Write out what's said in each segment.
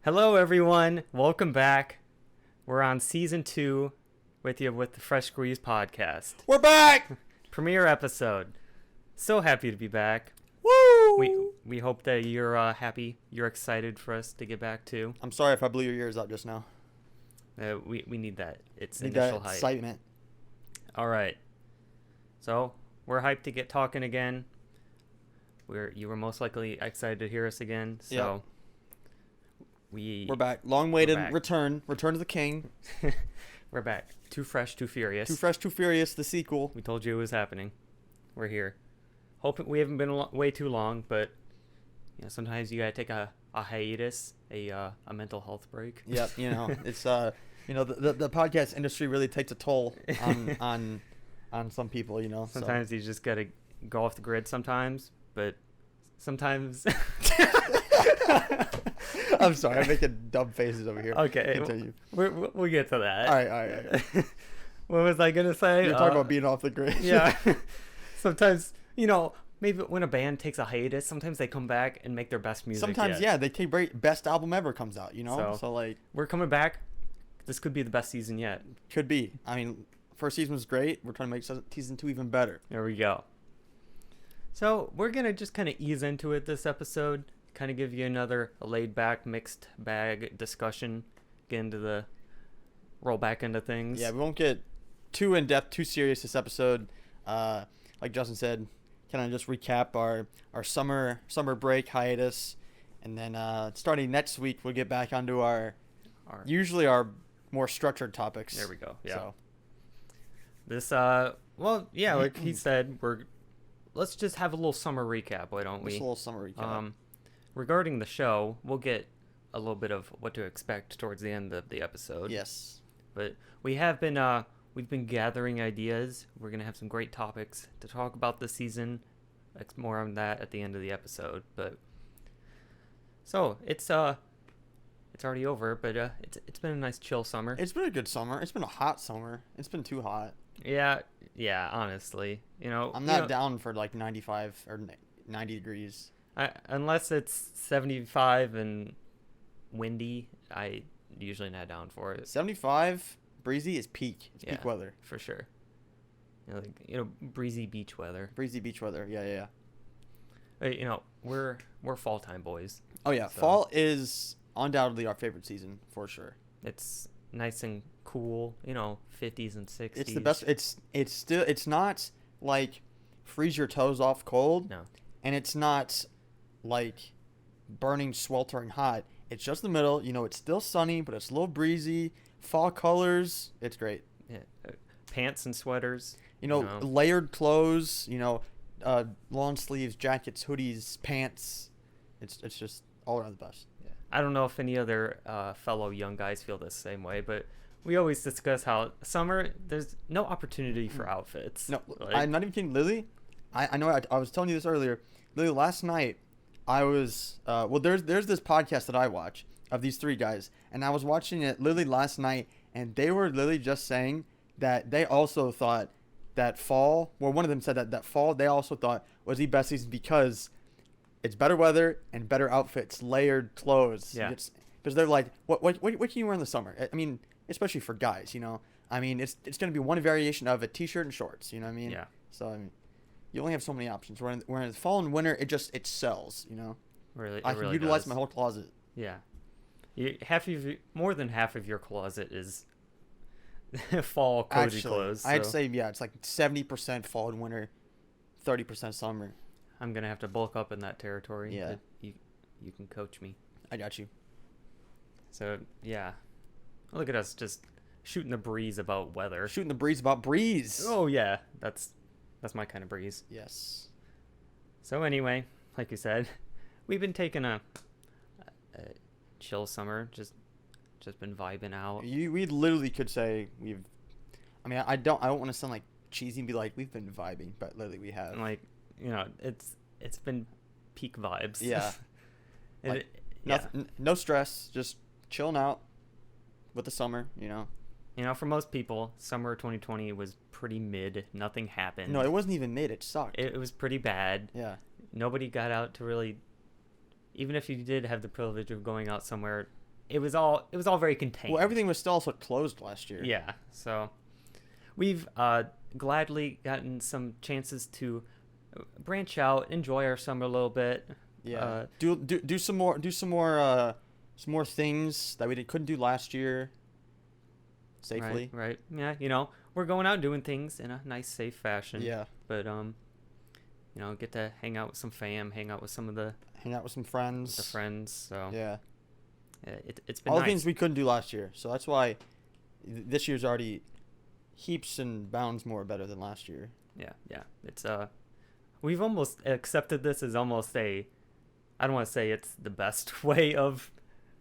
Hello, everyone. Welcome back. We're on season 2 with you with the Fresh Squeeze podcast. We're back! Premiere episode. So happy to be back. Woo! We hope that you're happy. You're excited for us to get back too. I'm sorry if I blew your ears out just now. We need that. It's Need initial that hype. excitement. All right. So we're hyped to get talking again. You were most likely excited to hear us again. So we're back. Long-awaited return. Return to the king. We're back. Too Fresh, Too Furious. Too Fresh, Too Furious, the sequel. We told you it was happening. We're here. Hoping we haven't been way too long, but sometimes you gotta take a hiatus, a mental health break. Yep. It's the podcast industry really takes a toll on some people. Sometimes you just gotta go off the grid. Sometimes, but sometimes. I'm sorry, I'm making dumb faces over here. Okay, continue. We'll get to that. All right. What was I gonna say? You're talking about being off the grid. Yeah. Sometimes, maybe when a band takes a hiatus, sometimes they come back and make their best music. Sometimes, they take best album ever comes out. So like we're coming back. This could be the best season yet. Could be. I mean, first season was great. We're trying to make season 2 even better. There we go. So we're gonna just kind of ease into it this episode. Kind of give you another laid-back, mixed bag discussion. Roll back into things. Yeah, we won't get too in-depth, too serious this episode. Like Justin said, kind of just recap our summer break hiatus. And then starting next week, we'll get back onto our more structured topics. There we go. Yeah. So. This, like he said, let's just have a little summer recap, why don't we? Just a little summer recap. Regarding the show, we'll get a little bit of what to expect towards the end of the episode. Yes. But we have been we've been gathering ideas. We're gonna have some great topics to talk about this season. More on that at the end of the episode. But so it's already over, but it's been a nice chill summer. It's been a good summer. It's been a hot summer. It's been too hot. Yeah, honestly. I'm not down for like 95 or 90 degrees. Unless it's 75 and windy, I usually not down for it. 75 breezy is peak. It's peak weather for sure. Breezy beach weather. Breezy beach weather. Yeah. We're fall time boys. Oh yeah, so. Fall is undoubtedly our favorite season for sure. It's nice and cool. 50s and 60s. It's the best. It's not like freeze your toes off cold. No. And it's not like burning, sweltering hot. It's just the middle. It's still sunny, but it's a little breezy. Fall colors. It's great. Yeah. Pants and sweaters. Layered clothes. Long sleeves, jackets, hoodies, pants. It's just all around the best. Yeah. I don't know if any other fellow young guys feel the same way, but we always discuss how summer there's no opportunity for outfits. No, I'm not even kidding, Lily. I know I was telling you this earlier. Lily, last night I was there's this podcast that I watch of these 3 guys, and I was watching it literally last night, and they were literally just saying that they also thought that fall, one of them said that fall they also thought was the best season because it's better weather and better outfits, layered clothes. Yeah. Because they're like, what can you wear in the summer? I mean, especially for guys, I mean, it's going to be one variation of a t-shirt and shorts, you know what I mean? Yeah. So, I mean, you only have so many options. Where in fall and winter, it sells, Really, I can utilize my whole closet. Yeah. More than half of your closet is fall cozy clothes. So. I'd say, it's like 70% fall and winter, 30% summer. I'm going to have to bulk up in that territory. Yeah. You can coach me. I got you. So, yeah. Look at us just shooting the breeze about weather. Shooting the breeze about breeze. Oh, yeah. That's my kind of breeze. Yes. So, anyway, like you said, we've been taking a chill summer. Just been vibing out. We literally could say we've... I mean, I don't want to sound like cheesy and be like, we've been vibing, but literally we have. Like, it's been peak vibes. Yeah. No stress, just chilling out with the summer, For most people, summer 2020 was pretty mid. Nothing happened. No, it wasn't even mid. It sucked. It was pretty bad. Yeah. Nobody got out to really... Even if you did have the privilege of going out somewhere it was all very contained. Well, everything was still also closed last year. Yeah, so we've gladly gotten some chances to branch out, enjoy our summer a little bit. Yeah. Do some more things that we couldn't do last year. Safely. Right. Yeah, we're going out doing things in a nice, safe fashion. Yeah. But get to hang out with some fam, hang out with some friends. the friends. So yeah, it's been all nice. the things we couldn't do last year. So that's why this year's already heaps and bounds more better than last year. Yeah. It's we've almost accepted this as almost I don't want to say it's the best way of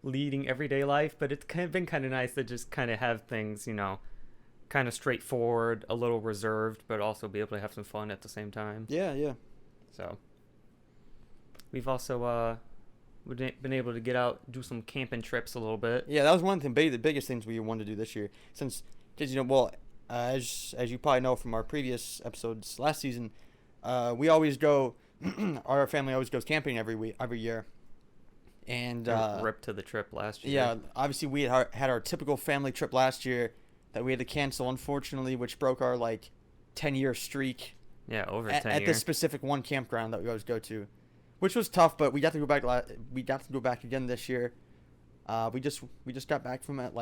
leading everyday life, but it's been kind of nice to just kind of have things, kind of straightforward, a little reserved, but also be able to have some fun at the same time. Yeah. So we've also been able to get out, do some camping trips a little bit. Yeah, that was one thing, the biggest things we wanted to do this year. Because as you probably know from our previous episodes last season, we always go. Our family always goes camping every year. And ripped to the trip last year. Yeah, obviously we had our typical family trip last year that we had to cancel, unfortunately, which broke our 10-year streak. Yeah, over 10 at this specific one campground that we always go to, which was tough, but we got to go back. We got to go back again this year. We just got back from it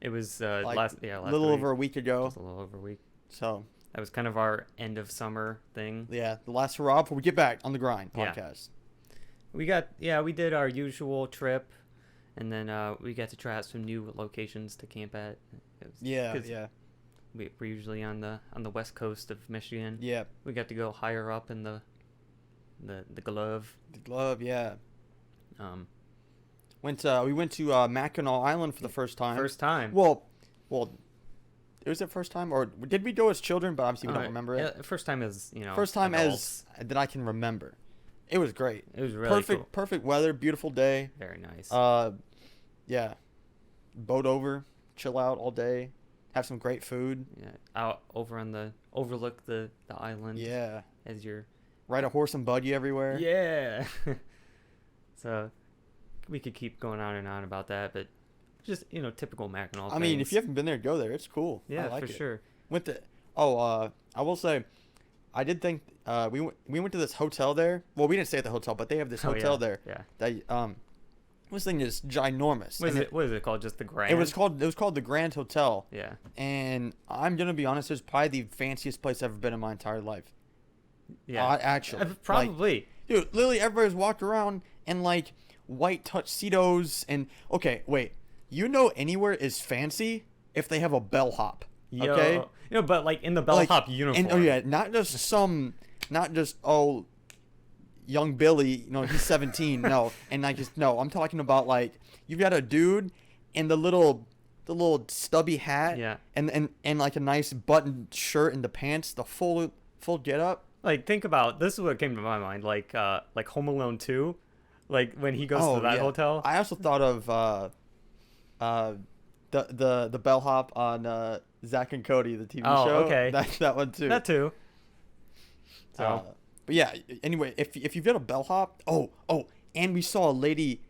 it was last little over a week ago. Just a little over a week. So that was kind of our end of summer thing. Yeah, the last hurrah before we get back on the grind podcast. We did our usual trip, and then we got to try out some new locations to camp at. Yeah. We're usually on the west coast of Michigan. Yeah. We got to go higher up in the Glove. The Glove, yeah. We went to Mackinac Island for the first time. First time. Well, it was the first time, or did we go as children? But obviously we don't remember it. Yeah, first time as First time adults. as that I can remember. It was great. It was really cool. Perfect weather, beautiful day. Very nice. Yeah. Boat over, chill out all day, have some great food. Yeah, out over on overlook the island. Yeah. As you're ride a horse and buggy everywhere. Yeah. So we could keep going on and on about that, but just typical Mackinac. I mean, if you haven't been there, go there. It's cool. Yeah, I like for it. sure. I will say, I did think we went to this hotel there. Well, we didn't stay at the hotel, but they have this hotel there. Yeah. That this thing is ginormous. What is it called? Just the Grand? It was called the Grand Hotel. Yeah. And I'm gonna be honest, it's probably the fanciest place I've ever been in my entire life. Yeah. Actually. Probably. Dude, literally everybody's walking around in white tuxedos and anywhere is fancy if they have a bellhop. Okay. But in the bellhop uniform. And not just young Billy, he's 17. No, and I'm talking about you've got a dude in the little stubby hat. Yeah. And a nice buttoned shirt and the pants, the full get up. Think about this is what came to my mind, like Home Alone 2, when he goes to that hotel. I also thought of the bellhop on Zack and Cody, the TV show. Oh, okay. That one too. That too. So, but yeah. Anyway, if you've got a bellhop, and we saw a lady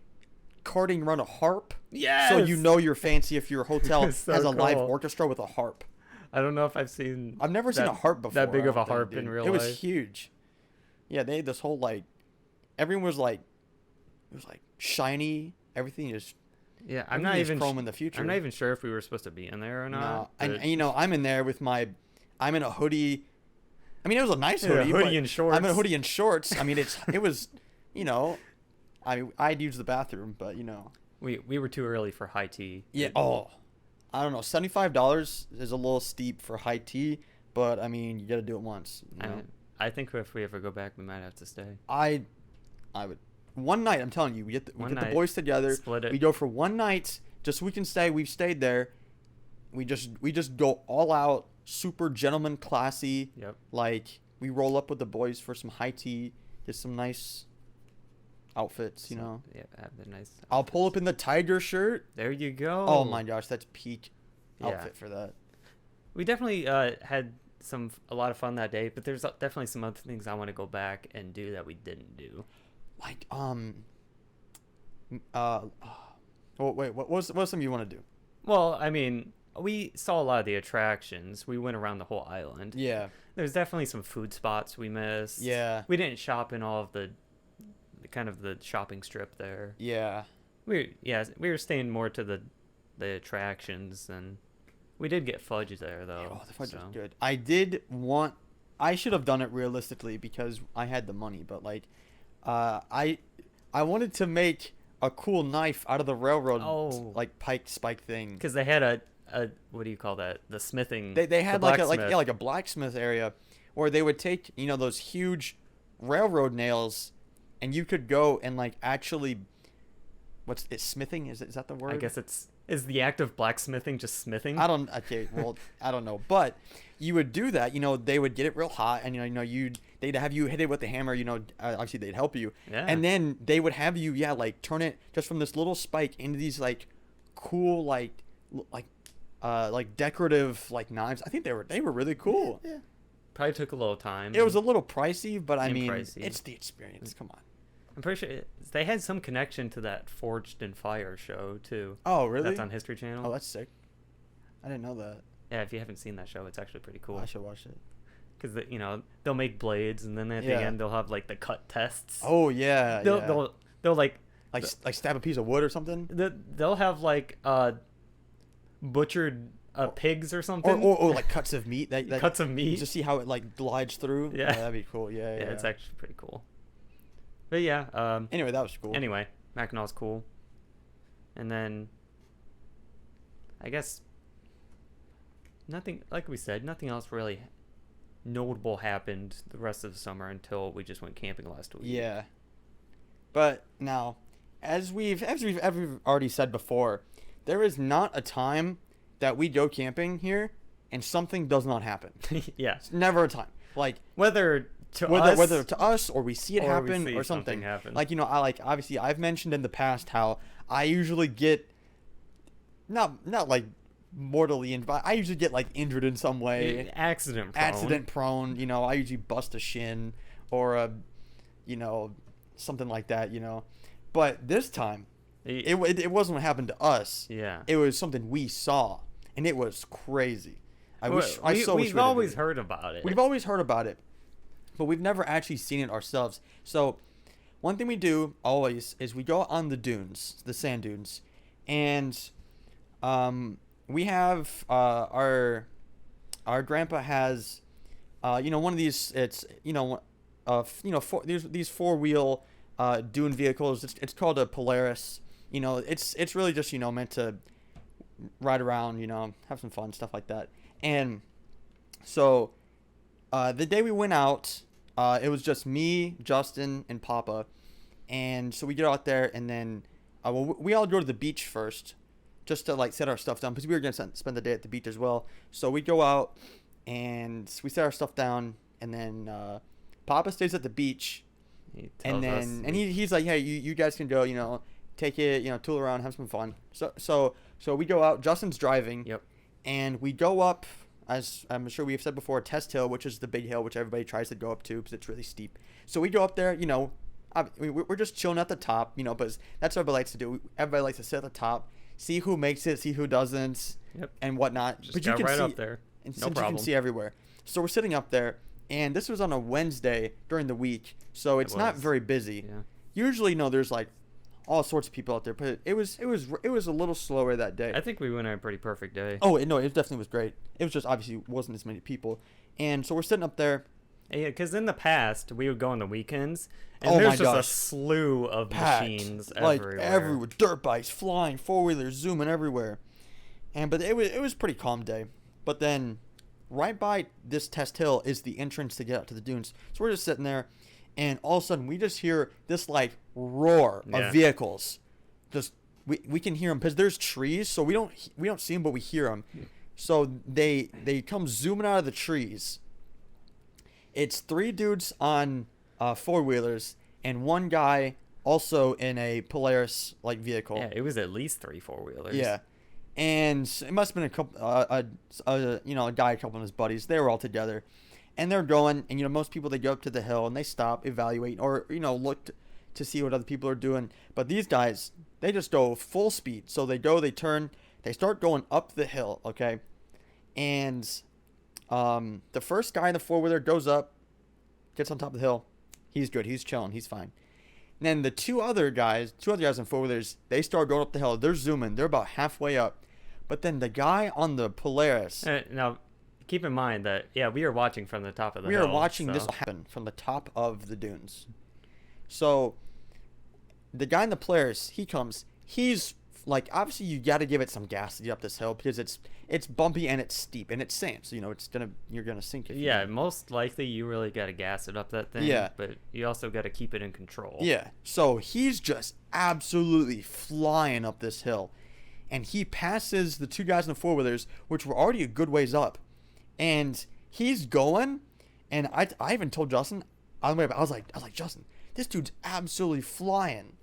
carting around a harp. Yes. So you're fancy if your hotel has a live cool. orchestra with a harp. I don't know if I've never seen a harp before. That big of a harp in real life. It was huge. Yeah, they had this whole everyone was it was shiny. Everything is. Yeah, I'm not even chrome in the future. I'm not even sure if we were supposed to be in there or not. No, and I'm in there with I'm in a hoodie. I mean, it was a nice hoodie. Hoodie and shorts. I'm in a hoodie and shorts. I mean, it was, I'd use the bathroom, but We were too early for high tea. Yeah. I don't know. $75 is a little steep for high tea, but I mean, you got to do it once. I think if we ever go back, we might have to stay. I would. One night, I'm telling you, we get the boys together. Split it. We go for one night, just so we can stay. We've stayed there. We just go all out, super gentleman, classy. Yep. We roll up with the boys for some high tea, get some nice outfits, Yeah, have the nice outfits. I'll pull up in the Tiger shirt. There you go. Oh my gosh, that's peak outfit for that. We definitely had a lot of fun that day, but there's definitely some other things I want to go back and do that we didn't do. Oh, wait, what's something you want to do? Well, I mean, we saw a lot of the attractions. We went around the whole island. Yeah. There's definitely some food spots we missed. Yeah. We didn't shop in all of the kind of the shopping strip there. Yeah. We were staying more to the attractions, and we did get fudge there though. Oh, the fudge was good. I should have done it realistically because I had the money, but like, I wanted to make a cool knife out of the railroad, like pike spike thing. Because they had a what do you call that? The smithing. They had like a blacksmith area where they would take those huge railroad nails, and you could go and like actually, smithing? Is that the word? I guess is the act of blacksmithing just smithing? I don't know, but you would do that. They would get it real hot, and they'd have you hit it with the hammer. Obviously they'd help you, Yeah. and then they would have you, like turn it just from this little spike into these like cool like decorative like knives. I think they were really cool. Yeah. Probably took a little time. It was a little pricey, but I mean, pricey. it's the experience. Come on. I'm pretty sure they had some connection to that Forged in Fire show too. Oh, really? That's on History Channel. Oh, that's sick. I didn't know that. Yeah, if you haven't seen that show, it's actually pretty cool. I should watch it. Because they'll make blades, and then at the end they'll have like the cut tests. Oh yeah. They'll like stab a piece of wood or something. They'll have like butchered pigs or something. Or like cuts of meat. That cuts of meat. To see how it like glides through. Yeah. That'd be cool. Yeah. Yeah, it's actually pretty cool. But yeah. Anyway, that was cool. Anyway, Mackinac cool. And then, I guess, nothing, like we said, nothing else really notable happened the rest of the summer until we just went camping last week. Yeah. But now, as we've already said before, there is not a time that we go camping here and something does not happen. Yeah. It's never a time. Like whether to us or we see it happen or something. Happen. Like obviously I've mentioned in the past how I usually get not like mortally injured, but I usually get like injured in some way. Accident prone. I usually bust a shin or something like that. But this time, it wasn't what happened to us. Yeah. It was something we saw, and it was crazy. We've always heard about it. We've always heard about it, but we've never actually seen it ourselves. So, one thing we do always is we go on the dunes, the sand dunes, and we have our grandpa has one of these. It's these 4-wheel dune vehicles. It's called a Polaris. It's really just meant to ride around, have some fun, stuff like that. And so the day we went out, it was just me, Justin, and Papa. And so we get out there, and then we all go to the beach first, just to like set our stuff down, because we were gonna spend the day at the beach as well. So we go out and we set our stuff down, and then Papa stays at the beach, he's like, hey, you guys can go, take it, tool around, have some fun. So we go out. Justin's driving. Yep. And we go up, as I'm sure we've said before, Test Hill, which is the big hill which everybody tries to go up to because it's really steep. So we go up there, we're just chilling at the top, but that's what everybody likes to do. Everybody likes to sit at the top, see who makes it, see who doesn't, yep, and whatnot. Just but got you can right see up there. And no since problem. you can see everywhere. So we're sitting up there, and this was on a Wednesday during the week, so it's not very busy. Yeah. Usually, there's like all sorts of people out there, but it was a little slower that day. I think we went on a pretty perfect day. Oh no, it definitely was great. It was just obviously wasn't as many people, and so we're sitting up there. Yeah, because in the past we would go on the weekends, and there's just a slew of machines everywhere. Like everywhere, dirt bikes flying, 4-wheelers zooming everywhere, but it was a pretty calm day. But then, right by this Test Hill is the entrance to get out to the dunes. So we're just sitting there, and all of a sudden we just hear this like roar of vehicles. Just we can hear them because there's trees, so we don't see them, but we hear them. So they come zooming out of the trees. It's 3 dudes on 4-wheelers and 1 guy also in a Polaris like vehicle. Yeah, it was at least 3 4-wheelers. Yeah, and it must have been a couple, a guy, a couple of his buddies. They were all together, and they're going. And most people, they go up to the hill and they stop, evaluate, or look to see what other people are doing. But these guys, they just go full speed. So they turn, they start going up the hill, okay? And the first guy in the four-wheeler goes up, gets on top of the hill. He's good. He's chilling. He's fine. And then the two other guys in four-wheelers, they start going up the hill. They're zooming. They're about halfway up. But then the guy on the Polaris... Now, keep in mind that, we are watching from the top of the hill. We are watching this happen from the top of the dunes. So, the guy in the Polaris, he comes. He's, like, obviously you got to give it some gas to get up this hill because it's bumpy and it's steep and it's sand. So, you're going to sink it. Yeah, most likely you really got to gas it up that thing. Yeah. But you also got to keep it in control. Yeah. So, he's just absolutely flying up this hill. And he passes the two guys in the four-wheelers, which were already a good ways up. And he's going, and I even told Justin on the way back, I was like, Justin, this dude's absolutely flying.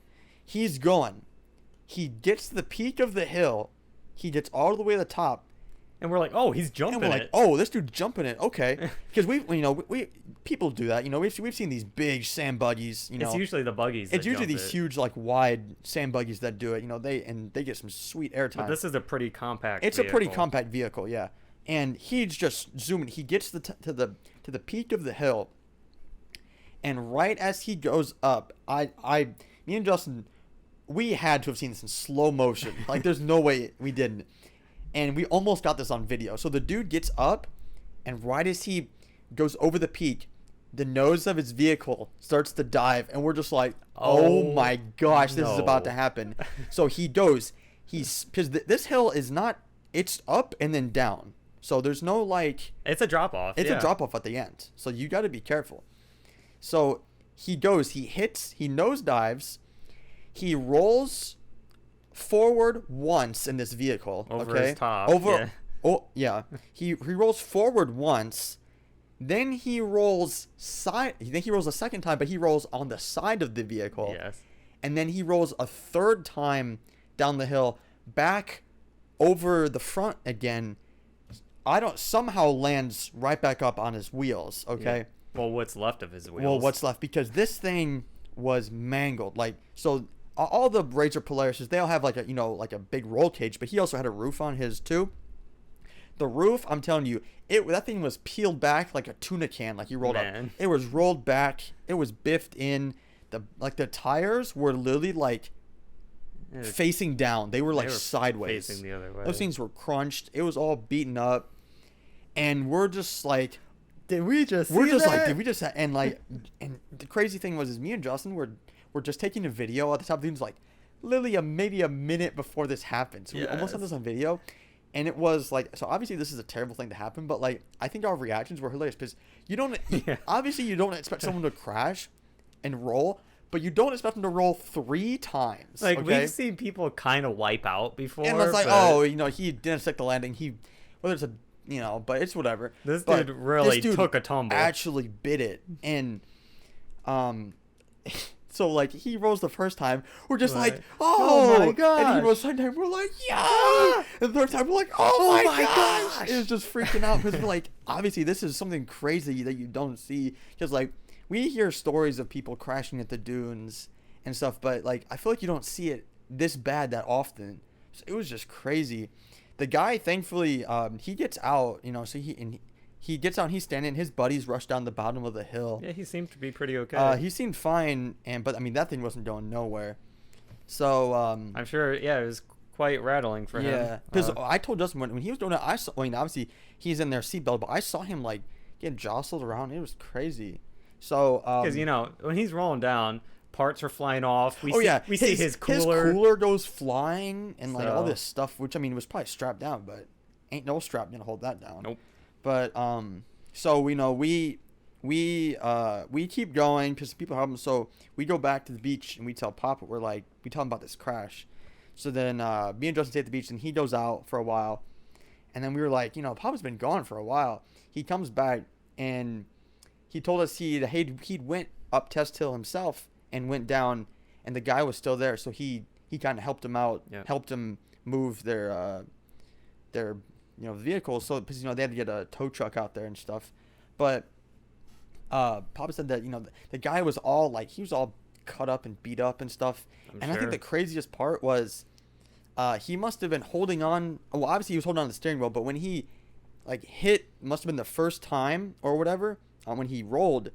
He's going. He gets to the peak of the hill. He gets all the way to the top. And we're like, oh, he's jumping and we're like, oh, this dude's jumping it. Okay. Because we people do that. We've seen these big sand buggies. It's usually the buggies. It's usually these huge, like, wide sand buggies that do it. They get some sweet airtime. But this is a pretty compact. It's a pretty compact vehicle, yeah. And he's just zooming. He gets to the peak of the hill, and right as he goes up, me and Justin, we had to have seen this in slow motion. Like, there's no way we didn't. And we almost got this on video. So the dude gets up, and right as he goes over the peak, the nose of his vehicle starts to dive, and we're just like, oh my gosh, this is about to happen. So he goes, because this hill is not, it's up and then down. So there's no, like... It's a drop-off. It's a drop-off at the end. So you got to be careful. So he goes, he nosedives, he rolls forward once in this vehicle. Over his top. Oh, yeah. He rolls forward once, then he rolls a second time, but he rolls on the side of the vehicle. Yes. And then he rolls a third time down the hill, back over the front again. Somehow lands right back up on his wheels, okay? Yeah. Well, what's left of his wheels? Well, what's left, because this thing was mangled. Like, so all the Razor Polarises, they all have like a big roll cage, but he also had a roof on his too. The roof, I'm telling you, that thing was peeled back like a tuna can, like you rolled up. It was rolled back. It was biffed in. The tires were literally like facing down. They were like sideways. Facing the other way. Those things were crunched. It was all beaten up. And we're just like, did we just and the crazy thing was me and Justin were just taking a video at the top of the dunes, like literally maybe a minute before this happened. So we almost had this on video. And it was like, so obviously this is a terrible thing to happen, but like I think our reactions were hilarious because obviously you don't expect someone to crash and roll, but you don't expect them to roll 3 times. Like, we've seen people kind of wipe out before. And it's like, he didn't stick the landing. Whether it's but it's whatever. This dude really took a tumble. Actually bit it. And, so, like, he rolls the first time. We're just like, oh my gosh. And he rolls the second time. We're like, yeah. And the third time, we're like, oh my gosh. It was just freaking out because we're like, obviously, this is something crazy that you don't see. Because, like, we hear stories of people crashing at the dunes and stuff, but, like, I feel like you don't see it this bad that often. So it was just crazy. The guy, thankfully, he gets out, so he gets out and he's standing. His buddies rush down the bottom of the hill. Yeah, he seemed to be pretty okay. He seemed fine, but I mean, that thing wasn't going nowhere. So I'm sure, it was quite rattling for him. Yeah, because I told Justin when he was doing it, obviously he's in their seatbelt, but I saw him like getting jostled around. It was crazy. So because when he's rolling down, parts are flying off. We see his cooler. His cooler goes flying and like all this stuff, which I mean was probably strapped down, but ain't no strap gonna hold that down. Nope. But so we keep going because people have them. So we go back to the beach and we tell Papa, we tell him about this crash. So then me and Justin stay at the beach and he goes out for a while, and then we were like, Papa's been gone for a while. He comes back and he told us he'd went up Test Hill himself and went down, and the guy was still there. So he kind of helped him out, helped him move their vehicles. So because they had to get a tow truck out there and stuff. But Papa said that the guy was all like, he was all cut up and beat up and stuff. I think sure. the craziest part was he must have been holding on. Well, obviously he was holding on to the steering wheel, but when he like hit, must have been the first time or whatever, when he rolled,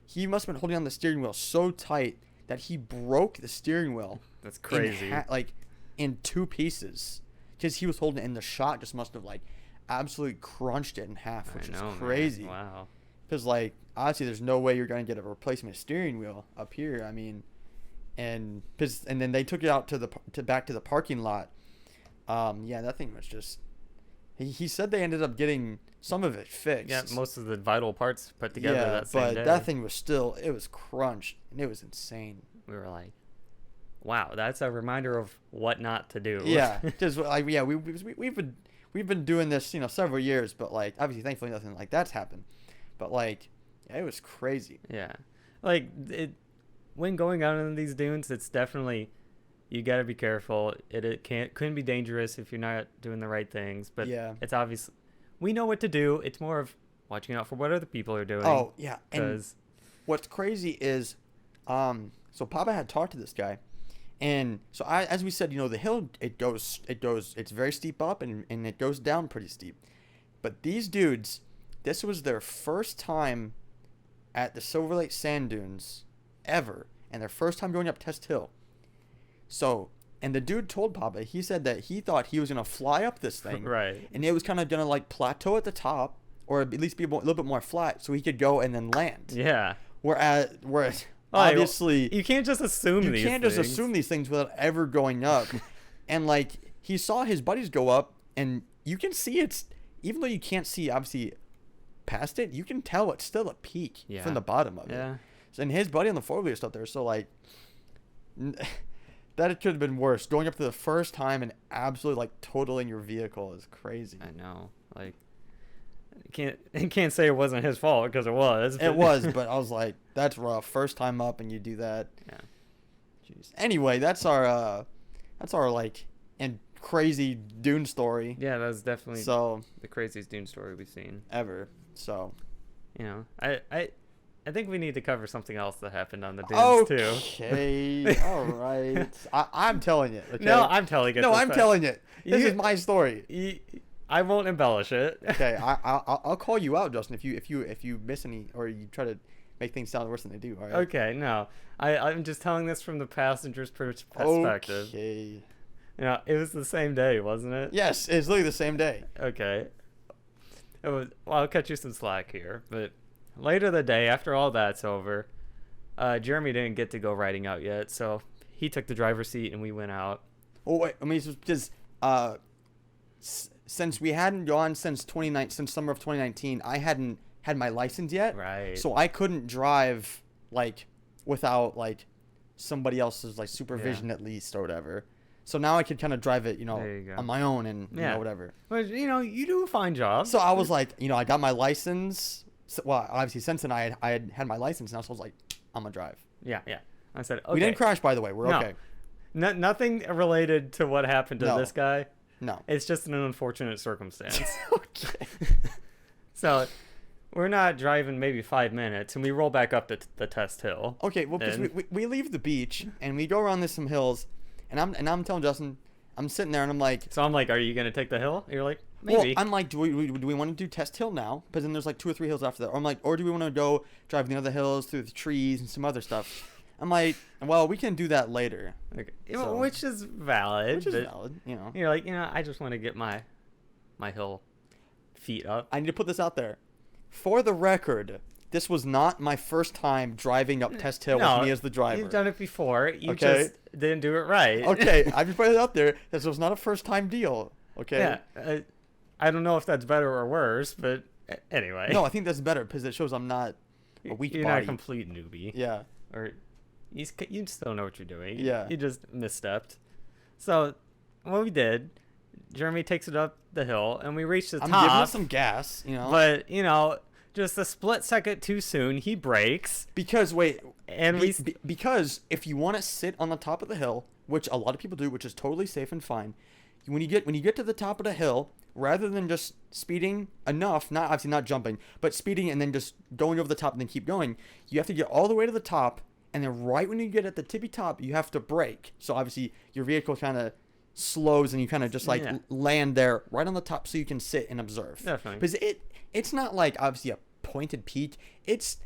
he must have been holding on the steering wheel so tight that he broke the steering wheel. That's crazy. In two pieces, because he was holding it, and the shot just must have like absolutely crunched it in half, which is crazy. Man. Wow. Because like obviously there's no way you're gonna get a replacement steering wheel up here. I mean, and then they took it out back to the parking lot. Yeah, that thing was just. He said they ended up getting some of it fixed. Yeah, most of the vital parts put together that same day. But that thing was still, it was crunched, and it was insane. We were like, wow, that's a reminder of what not to do. Yeah, just like we've been doing this, several years, but like obviously, thankfully, nothing like that's happened. But like, yeah, it was crazy. Yeah, like when going out on these dunes, it's definitely. You got to be careful. It couldn't be dangerous if you're not doing the right things. But yeah. It's obvious. We know what to do. It's more of watching out for what other people are doing. Oh, yeah. And what's crazy is, so Papa had talked to this guy. And so as we said, the hill, it's very steep up and it goes down pretty steep. But these dudes, this was their first time at the Silver Lake Sand Dunes ever. And their first time going up Test Hill. So, and the dude told Papa, he said that he thought he was going to fly up this thing. Right. And it was kind of going to like plateau at the top or at least be a little bit more flat so he could go and then land. Yeah. Whereas obviously. You can't just assume these things. You can't just assume these things without ever going up. And like, he saw his buddies go up and you can see even though you can't see obviously past it, you can tell it's still a peak from the bottom of it. Yeah. So, and his buddy on the four-wheeler stuff there, so like. That it could have been worse. Going up for the first time and absolutely like totaling your vehicle is crazy. I know. Like, you can't say it wasn't his fault because it was. It was, but I was like, that's rough. First time up and you do that. Yeah. Jeez. Anyway, that's our like and crazy dune story. Yeah, that was definitely the craziest dune story we've seen ever. So, I think we need to cover something else that happened on the dunes too. Okay, all right. I'm telling it. Okay? No, I'm telling it. No, I'm telling it. This is my story. I won't embellish it. Okay, I'll call you out, Justin, if you miss any or you try to make things sound worse than they do. All right. Okay, no, I'm just telling this from the passenger's perspective. Okay. It was the same day, wasn't it? Yes, it's literally the same day. Okay. It was. Well, I'll cut you some slack here, but. Later the day, after all that's over, Jeremy didn't get to go riding out yet, so he took the driver's seat and we went out. Oh wait, I mean, because since we hadn't gone since summer of 2019, I hadn't had my license yet, right? So I couldn't drive like without like somebody else's like supervision at least or whatever. So now I could kind of drive it, on my own and whatever. But you do a fine job. So I was like, I got my license. So, well, obviously, since then I had my license now, so I was like, I'm gonna drive. Yeah. I said, okay. We didn't crash, by the way. We're okay. Nothing related to what happened to this guy. No. It's just an unfortunate circumstance. Okay. So, we're not driving maybe 5 minutes, and we roll back up the test hill. Okay, well, because we leave the beach, and we go around some hills, and I'm telling Justin, I'm sitting there, and I'm like... So I'm like, are you gonna take the hill? You're like... Maybe. Well, I'm like, do we want to do Test Hill now? Because then there's like 2 or 3 hills after that. Or I'm like, or do we want to go drive the other hills through the trees and some other stuff? I'm like, well, we can do that later. Okay. So, which is valid. You're like, I just want to get my hill feet up. I need to put this out there. For the record, this was not my first time driving up Test Hill with me as the driver. You've done it before. You just didn't do it right. Okay, I just put it out there. This was not a first time deal. Okay. Yeah. I don't know if that's better or worse, but anyway. No, I think that's better because it shows I'm not a weak You're body. not a complete newbie. Yeah. Or you still know what you're doing. Yeah. You just misstepped. So what we did, Jeremy takes it up the hill, and we reach the top. I'm giving it some gas, But, just a split second too soon, he brakes. Because, wait. And because if you want to sit on the top of the hill, which a lot of people do, which is totally safe and fine, when you get to the top of the hill, rather than just speeding enough, obviously not jumping, but speeding and then just going over the top and then keep going, you have to get all the way to the top and then right when you get at the tippy top, you have to brake. So obviously your vehicle kind of slows and you kind of just like land there right on the top so you can sit and observe. Definitely. Because it's not like obviously a pointed peak. It's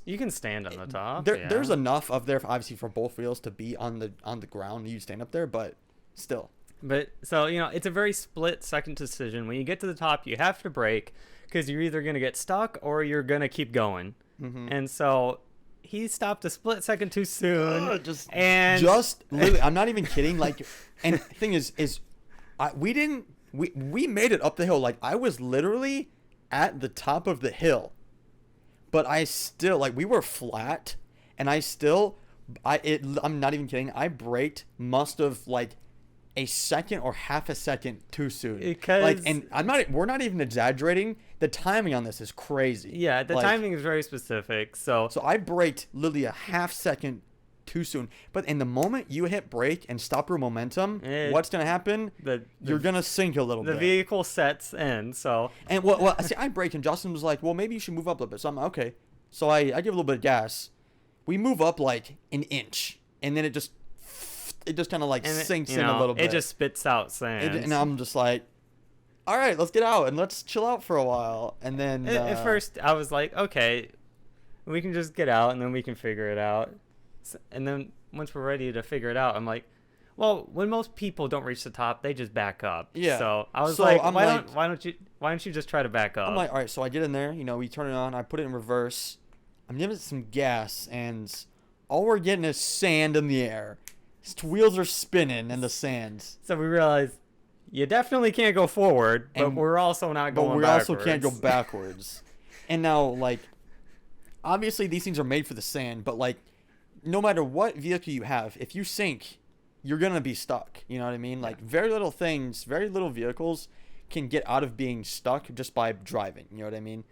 you can stand on the top. There's enough of there obviously for both wheels to be on the ground. You stand up there, but still. But so it's a very split-second decision. When you get to the top, you have to brake because you're either gonna get stuck or you're gonna keep going. Mm-hmm. And so he stopped a split second too soon. Just literally, I'm not even kidding. Like, and the thing is we made it up the hill. Like I was literally at the top of the hill, but I still we were flat, and I'm not even kidding. I braked must have a second or half a second too soon. Because and we're not even exaggerating. The timing on this is crazy. Yeah, the timing is very specific. So I braked literally a half second too soon. But in the moment you hit brake and stop your momentum, what's gonna happen? You're gonna sink a little bit. The vehicle sets in. So and see, I braked and Justin was like, well, maybe you should move up a little bit. So I'm okay. So I give a little bit of gas. We move up like an inch, and then it just kind of sinks in a little bit. It just spits out sand. And I'm just like, all right, let's get out and let's chill out for a while. And then at first I was like, okay, we can just get out and then we can figure it out. And then once we're ready to figure it out, I'm like, well, when most people don't reach the top, they just back up. Yeah. So I was like, why don't you just try to back up? I'm like, all right. So I get in there, we turn it on. I put it in reverse. I'm giving it some gas, and all we're getting is sand in the air. His wheels are spinning in the sand. So we realized you definitely can't go forward, but we're also not going backwards. But we also can't go backwards. And now, obviously these things are made for the sand, but, no matter what vehicle you have, if you sink, you're going to be stuck. You know what I mean? Very little vehicles can get out of being stuck just by driving. You know what I mean?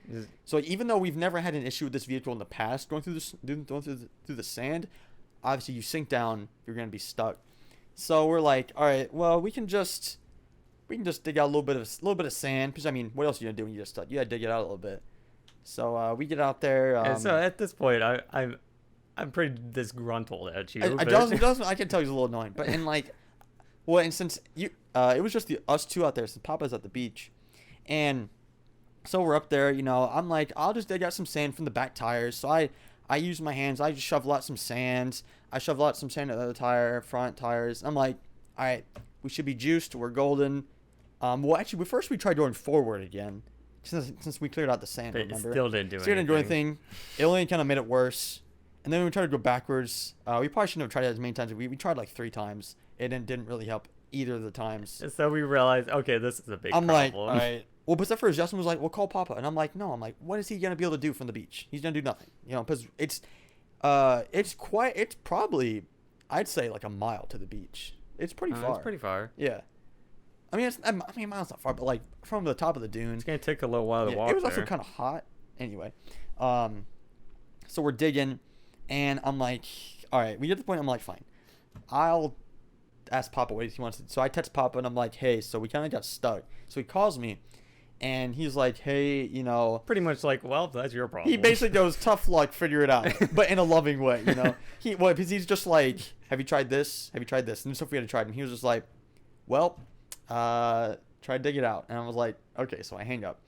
So even though we've never had an issue with this vehicle in the past, going through the sand, obviously you sink down, you're going to be stuck. So we're like, all right, well, we can just dig out a little bit of sand, because what else are you going to do when you just stuck? You got to dig it out a little bit. So we get out there. And so at this point, I'm pretty disgruntled at you. I can tell he's a little annoying, but and since it was just us two out there, since Papa's at the beach, and so we're up there, I'm like, I'll just dig out some sand from the back tires. So I use my hands. I just shovel out some sand. I shovel out some sand at the other front tires. I'm like, all right, we should be juiced. We're golden. Well, actually, first we tried going forward again, since we cleared out the sand. But remember? It still didn't do anything. Still didn't do anything. It only kind of made it worse. And then we tried to go backwards. We probably shouldn't have tried it as many times. We tried 3 times. It didn't really help either of the times. And so we realized, okay, this is a big problem. I'm like, all right. Well, but at first Justin was like, well, call Papa. And I'm like, no. I'm like, what is he going to be able to do from the beach? He's going to do nothing. Because it's probably, I'd say a mile to the beach. It's pretty far. It's pretty far. Yeah. A mile's not far, but from the top of the dunes. It's going to take a little while to walk. It was also kind of hot. Anyway. So we're digging, and I'm like, all right, we get to the point, I'm like, fine. I'll ask Papa what he wants to do. So I text Papa, and I'm like, hey, so we kind of got stuck. So he calls me, and he's like, hey, Pretty much well, that's your problem. He basically goes, tough luck, figure it out. But in a loving way, because he's just like, have you tried this? Have you tried this? And stuff we had to try. And he was just like, well, try to dig it out. And I was like, okay, so I hang up.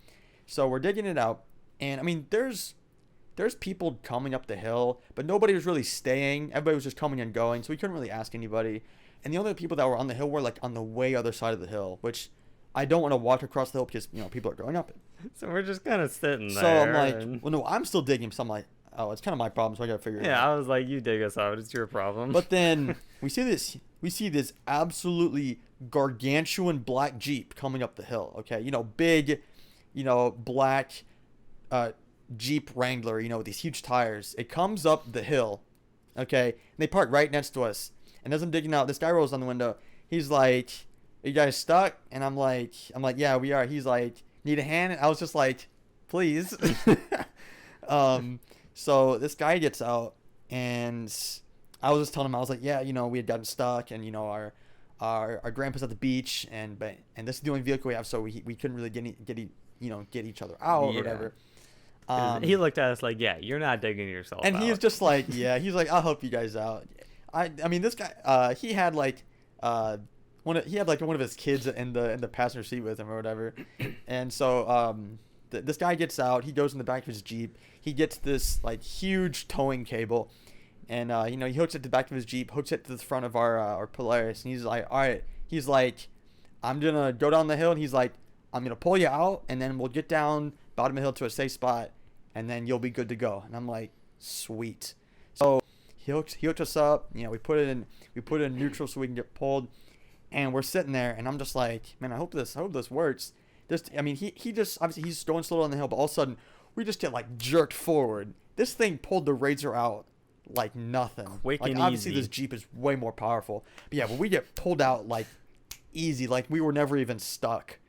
So we're digging it out. And there's people coming up the hill, but nobody was really staying. Everybody was just coming and going, so we couldn't really ask anybody. And the only people that were on the hill were on the way other side of the hill, which I don't want to walk across the hill because people are going up it. So we're just kind of sitting there. So I'm like, well, no, I'm still digging. So I'm like, oh, it's kind of my problem, so I gotta figure it out. Yeah, I was like, you dig us out. It's your problem. But then we see this absolutely gargantuan black Jeep coming up the hill. Okay, big, black, Jeep Wrangler, with these huge tires. It comes up the hill, okay, and they park right next to us. And as I'm digging out, this guy rolls on the window. He's like, are you guys stuck? And I'm like, yeah, we are. He's like, need a hand? And I was just like, please. So this guy gets out, and I was just telling him, I was like, yeah, we had gotten stuck, and our grandpa's at the beach, and this is the only vehicle we have, so we couldn't really get each other out or whatever. He looked at us like, yeah, you're not digging yourself and out. he was just like, yeah, he's like, I'll help you guys out. I mean, this guy, he had like, one of his kids in the passenger seat with him or whatever, and so this guy gets out. He goes in the back of his Jeep. He gets this like huge towing cable, and he hooks it to the back of his Jeep, hooks it to the front of our Polaris, and he's like, all right, he's like, I'm gonna go down the hill, and he's like, I'm gonna pull you out, and then we'll get down bottom of the hill to a safe spot, and then you'll be good to go. And I'm like, sweet. So he hooked us up. We put it in neutral so we can get pulled, and we're sitting there, and I'm just like, man, I hope this works. He just obviously he's going slow on the hill, but all of a sudden we just get like jerked forward. This thing pulled the razor out like nothing. Quick like and obviously easy. this Jeep is way more powerful. But yeah, but we get pulled out like easy, like we were never even stuck.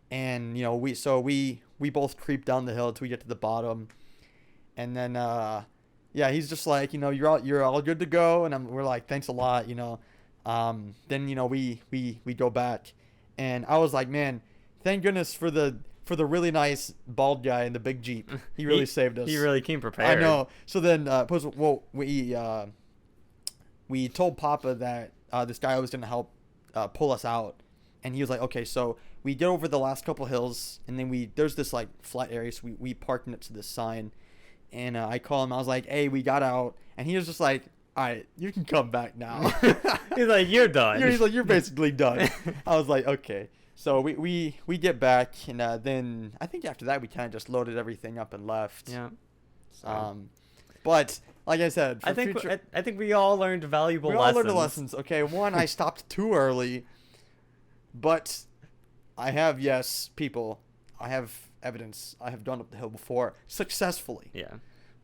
And we both creep down the hill until we get to the bottom, and then he's just like, you're all good to go, and we're like, thanks a lot, Then we go back, and I was like, man, thank goodness for the really nice bald guy in the big Jeep. He really saved us. He really came prepared. I know. So then we told Papa that this guy was gonna help pull us out, and he was like, okay, so we get over the last couple hills, and then there's this like flat area, so we parked next to this sign, and I call him. I was like, hey, we got out, and he was just like, all right, you can come back now. He's like, you're done. He's like, you're basically done. I was like, okay. So we get back, and then I think after that we kind of just loaded everything up and left. Yeah. So. But like I said, I think we all learned valuable lessons. We all learned the lessons. Okay, one, I stopped too early, but I have evidence. I have gone up the hill before successfully. Yeah.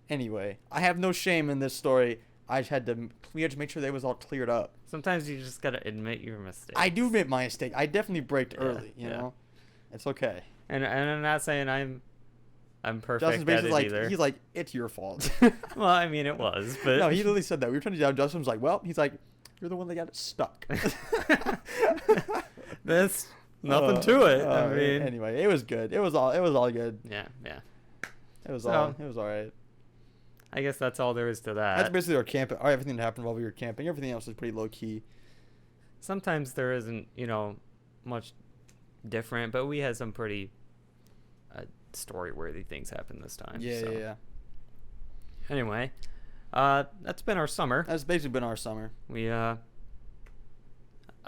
Anyway, I have no shame in this story. We had to make sure that it was all cleared up. Sometimes you just gotta admit your mistake. I do admit my mistake. I definitely braked early. You know, it's okay. And I'm not saying I'm perfect Justin's basically at it either. He's like, it's your fault. Well, I mean, it was, but no, he literally said that. We were trying to down. Justin was like, well, he's like, you're the one that got it stuck. There's nothing to it. I mean, anyway, it was good. It was all good. Yeah. It was all right. I guess that's all there is to that. That's basically our camping. Everything that happened while we were camping. Everything else was pretty low key. Sometimes there isn't, much different, but we had some pretty story-worthy things happen this time. Yeah. Anyway, that's been our summer. That's basically been our summer. We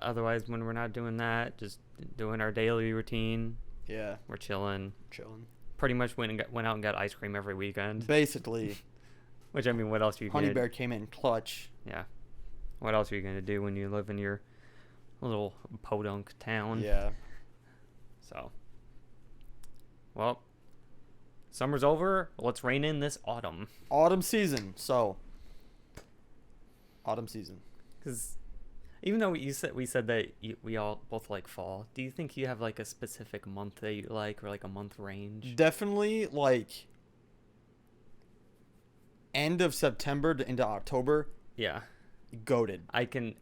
otherwise when we're not doing that, just doing our daily routine. Yeah. We're chilling. Pretty much went out and got ice cream every weekend. Basically. Which, I mean, what else are you Honey Bear came in clutch. Yeah. What else are you gonna do when you live in your little podunk town? Yeah. So. Well, summer's over. Let's rein in this autumn. Autumn season. Because even though we said that we all both like fall, do you think you have like a specific month that you like, or like a month range? Definitely like end of September to into October. Yeah. Goated. I can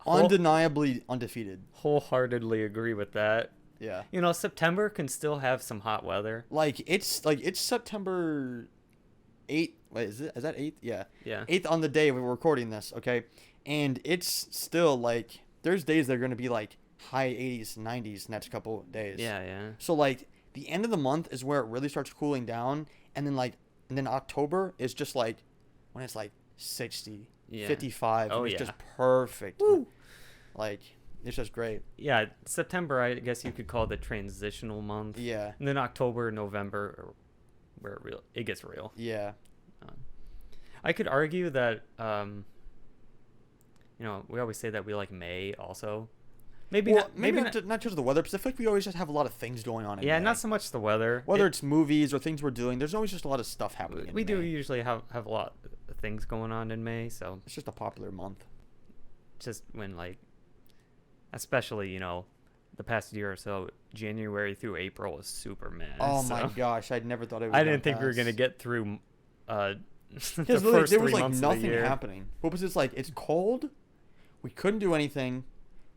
undeniably undefeated. Wholeheartedly agree with that. Yeah. September can still have some hot weather. It's September 8th. Wait, is that 8th? Yeah. Yeah. 8th on the day we were recording this, okay? And it's still like there's days that are going to be like high 80s, 90s next couple days. Yeah. So like the end of the month is where it really starts cooling down, and then October is just like when it's like 60, 55. Oh, and it's yeah. just perfect. Woo. Like it's just great. Yeah, September I guess you could call the transitional month. Yeah. And then October, November are where it gets real. Yeah. I could argue that we always say that we like May also. Maybe not just the weather, because I feel like we always just have a lot of things going on in May. Not so much the weather. Whether it's movies or things we're doing, there's always just a lot of stuff happening in We May. do usually have a lot of things going on in May, so It's just a popular month. just when especially, the past year or so, January through April was super mad. Oh my gosh, I never thought it was I didn't think we were going to get through the there first was 3 like months of the nothing year. happening. What was this like? It's cold. We couldn't do anything.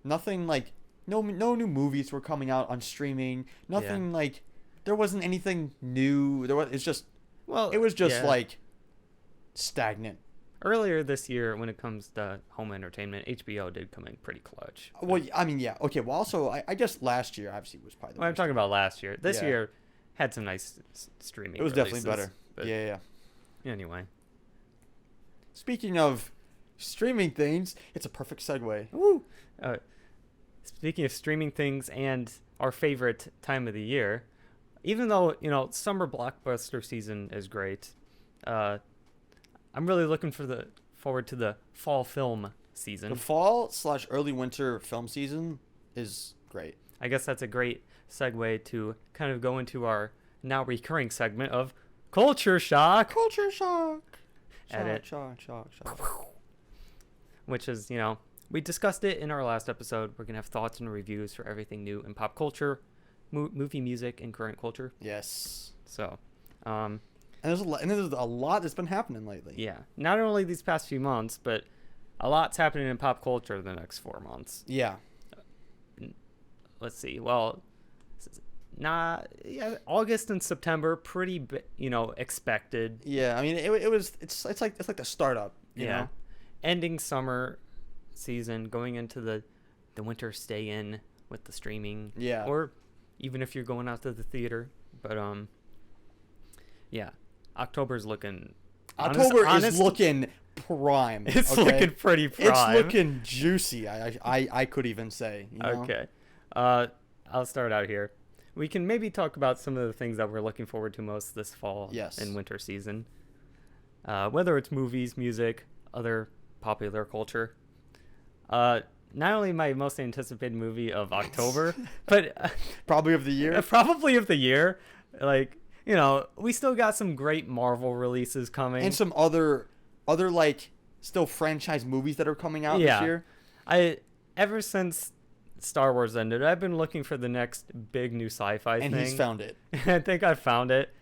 Nothing like no new movies were coming out on streaming. Nothing like there wasn't anything new. It's just Well, it was just yeah. like stagnant. Earlier this year, when it comes to home entertainment, HBO did come in pretty clutch. Well, I mean, yeah. Okay. Well, also, I guess last year obviously was probably the Well, I'm worst. talking about last year. This Yeah. year had some nice streaming. It was definitely releases, better. But Yeah. Anyway. Speaking of streaming things, it's a perfect segue. Woo! Speaking of streaming things and our favorite time of the year, even though, summer blockbuster season is great, I'm really looking forward to the fall film season. The fall/early winter film season is great. I guess that's a great segue to kind of go into our now recurring segment of Culture Shock. Culture shock. Edit. Shock. Which is, we discussed it in our last episode. We're going to have thoughts and reviews for everything new in pop culture, movie, music, and current culture. Yes. So, And there's a lot that's been happening lately. yeah. Not only these past few months, but a lot's happening in pop culture the next 4 months. Yeah. Let's see. Well, August and September, pretty, expected. Yeah. I mean, it's like the startup. You know? Ending summer season, going into the winter stay in with the streaming. Yeah. Or even if you're going out to the theater. But yeah. October's looking is looking prime. It's okay? looking pretty prime. It's looking juicy. I could even say. You know? Okay. I'll start out here. We can maybe talk about some of the things that we're looking forward to most this fall and winter season. Whether it's movies, music, other popular culture. Not only my most anticipated movie of October, but probably of the year. Probably of the year. Like, we still got some great Marvel releases coming. And some other like still franchise movies that are coming out this year. Ever since Star Wars ended, I've been looking for the next big new sci-fi thing. And he's found it. I think I found it.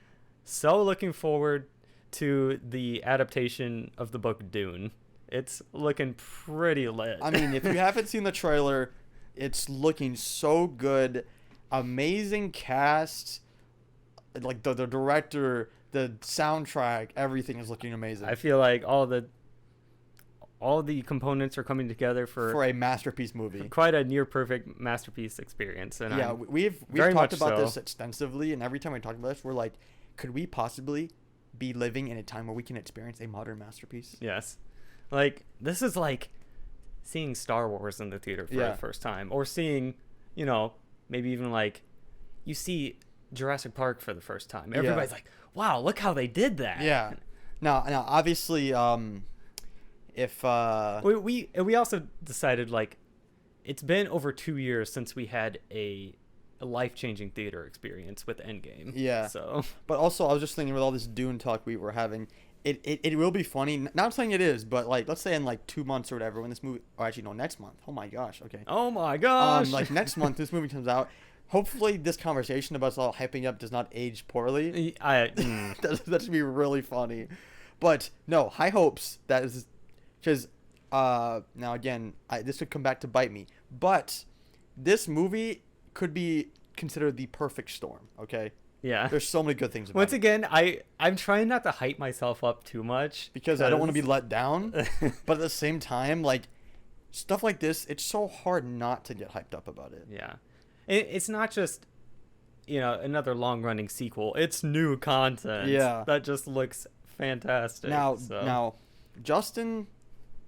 So looking forward to the adaptation of the book Dune. It's looking pretty lit. I mean, if you haven't seen the trailer, it's looking so good. Amazing cast. Like the director, the soundtrack, everything is looking amazing. I feel like all the components are coming together for a masterpiece movie. Quite a near perfect masterpiece experience. And yeah, we've talked about this extensively, and every time we talk about this, we're like, could we possibly be living in a time where we can experience a modern masterpiece? Yes. Like, this is like seeing Star Wars in the theater for the first time, or seeing, maybe even like you see Jurassic Park for the first time. Everybody's like, wow, look how they did that. Yeah. Now obviously, if we also decided, like, it's been over 2 years since we had a life-changing theater experience with Endgame. Yeah. So, but also I was just thinking with all this Dune talk we were having, it will be funny. Not saying it is, but like let's say in like 2 months or whatever when this movie, or actually no, next month. Oh my gosh. Okay. Oh my gosh. Like next month this movie comes out. Hopefully this conversation about us all hyping up does not age poorly. That should be really funny. But no, high hopes. That is because now again, this could come back to bite me. But this movie could be considered the perfect storm. Okay. Yeah. There's so many good things about it. Once again, I'm trying not to hype myself up too much because I don't want to be let down. But at the same time, like stuff like this, it's so hard not to get hyped up about it. Yeah. It's not just, another long-running sequel. It's new content. Yeah. That just looks fantastic. Now, Justin,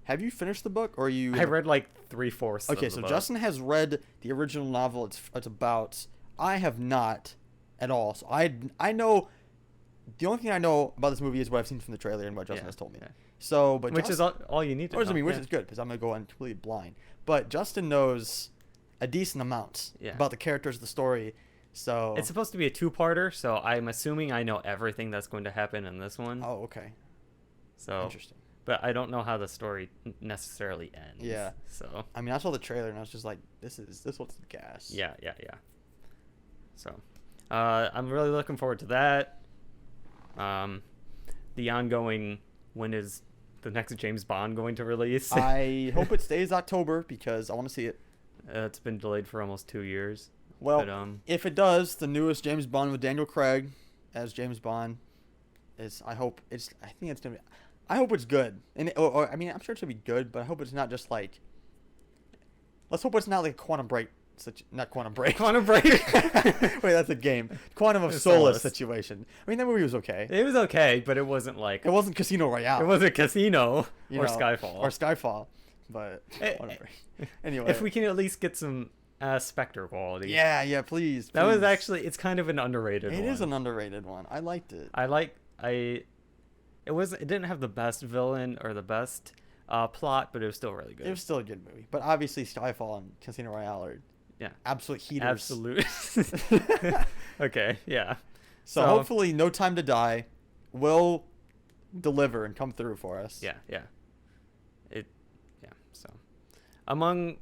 have you finished the book, or you? I read like 3/4. Okay, of the so book. Justin has read the original novel. It's about. I have not at all. So I know. The only thing I know about this movie is what I've seen from the trailer and what Justin has told me. Yeah. So, but which is all you need to know. Which is good because I'm gonna go in completely blind. But Justin knows a decent amount about the characters of the story. So it's supposed to be a 2-parter, so I'm assuming I know everything that's going to happen in this one. Oh, okay. So interesting. But I don't know how the story necessarily ends. Yeah. So I mean, I saw the trailer and I was just like, this one's gas. Yeah. So I'm really looking forward to that. The ongoing, when is the next James Bond going to release? I hope it stays October because I want to see it. It's been delayed for almost 2 years. Well, if it does, the newest James Bond with Daniel Craig as James Bond is I hope it's. I think it's gonna be. I hope it's good, and I mean I'm sure it's gonna be good, but I hope it's not just like. Let's hope it's not like Quantum Break. Not Quantum Break. Quantum Break. Wait, that's a game. Quantum of Solace situation. I mean, that movie was okay. It was okay, but it wasn't like. It wasn't Casino Royale. It wasn't Casino You or know, Skyfall. Or Skyfall, but whatever. Anyway, If we can at least get some Spectre quality. yeah, please. That was please. actually. It's kind of an underrated one. It is an underrated one. I liked it. It didn't have the best villain or the best plot, but it was still really good. It was still a good movie, but obviously Skyfall and Casino Royale are absolute heaters. Absolute. Okay, yeah. So hopefully, No Time to Die will deliver and come through for us. Yeah. So, among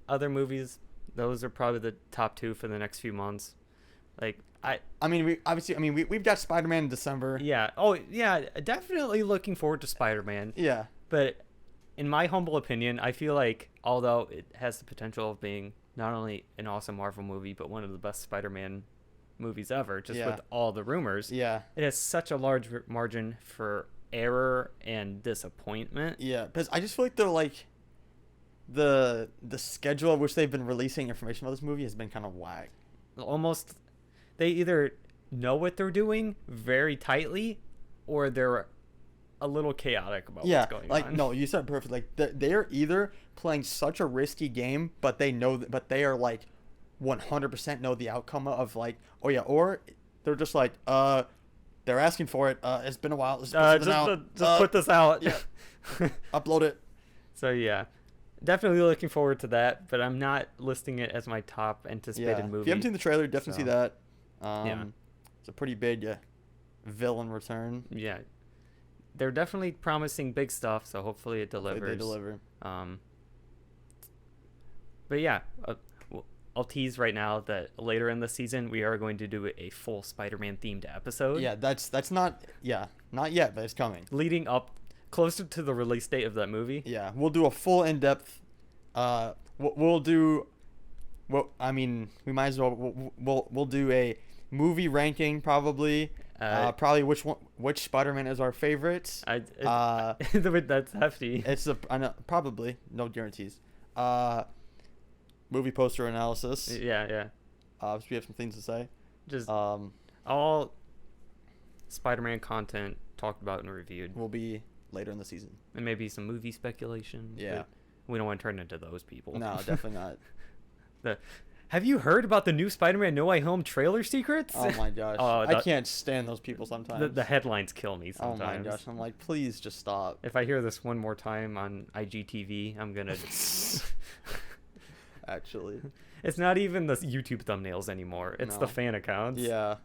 other movies, those are probably the top two for the next few months. Like we've got Spider-Man in December. Yeah. Oh, yeah. Definitely looking forward to Spider-Man. Yeah. But in my humble opinion, I feel like although it has the potential of being not only an awesome Marvel movie, but one of the best Spider-Man movies ever, just with all the rumors. Yeah. It has such a large margin for error and disappointment. Yeah, because I just feel like they're like the schedule of which they've been releasing information about this movie has been kind of whack. Almost, they either know what they're doing very tightly, or they're a little chaotic about what's going on. No, you said it perfect. Like they're either playing such a risky game, but they know but they are like 100% know the outcome of like, oh yeah, or they're just like, they're asking for it. It's been a while. Let's just put this out. Yeah. Upload it. So yeah, definitely looking forward to that, but I'm not listing it as my top anticipated movie. If you haven't seen the trailer, definitely see that. It's a pretty big villain return. Yeah. They're definitely promising big stuff, so hopefully it delivers. They deliver. But yeah, I'll tease right now that later in the season we are going to do a full Spider-Man themed episode. Yeah, that's not yet, but it's coming. Leading up closer to the release date of that movie. Yeah, we'll do a full in-depth. We'll do. Well, I mean, we might as well. We'll do a movie ranking probably. Probably which Spider-Man is our favorite. That's hefty. I know, probably no guarantees. Movie poster analysis. Yeah. So we have some things to say. Just all Spider-Man content talked about and reviewed will be later in the season, and maybe some movie speculation. Yeah, we don't want to turn into those people. No, definitely not. Have you heard about the new Spider-Man No Way Home trailer secrets? Oh my gosh. I can't stand those people sometimes. The headlines kill me sometimes. Oh my gosh. I'm like, please just stop. If I hear this one more time on IGTV, I'm going to... Actually. It's not even the YouTube thumbnails anymore. It's the fan accounts. Yeah.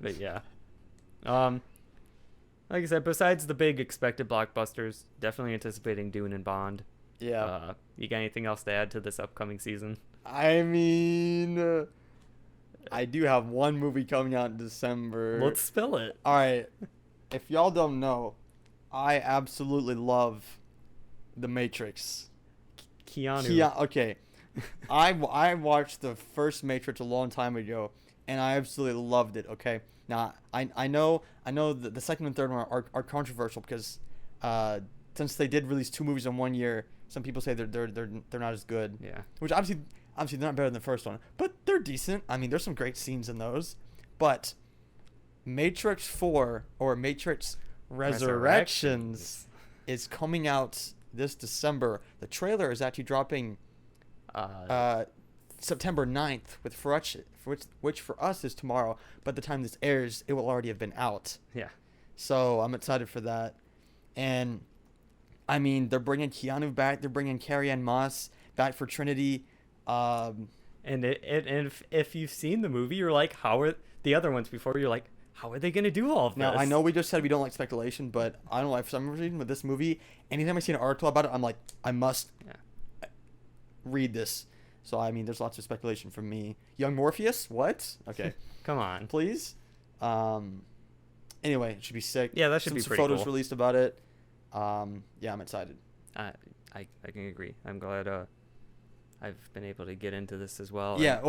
But yeah. Like I said, besides the big expected blockbusters, definitely anticipating Dune and Bond. Yeah. You got anything else to add to this upcoming season? I mean, I do have one movie coming out in December. Let's spill it. All right. If y'all don't know, I absolutely love The Matrix. Keanu. Okay. I watched the first Matrix a long time ago, and I absolutely loved it, okay? Now, I know the second and third one are controversial because since they did release 2 movies in 1 year, some people say they're not as good. Yeah. Which obviously they're not better than the first one, but they're decent. I mean, there's some great scenes in those. But Matrix 4 or Matrix Resurrections is coming out this December. The trailer is actually dropping September 9th, which for us is tomorrow. But the time this airs, it will already have been out. Yeah. So I'm excited for that. And I mean, they're bringing Keanu back. They're bringing Carrie-Anne Moss back for Trinity. And if you've seen the movie, you're like, how are the other ones before? You're like, how are they going to do all of this? Now, I know we just said we don't like speculation, but I don't know. For some reason, with this movie, anytime I see an article about it, I'm like, I must read this. So, I mean, there's lots of speculation from me. Young Morpheus? What? Okay. Come on. Please. Anyway, it should be sick. Yeah, that should be pretty photos cool. released about it. Yeah, I'm excited. I can agree. I'm glad I've been able to get into this as well. Yeah,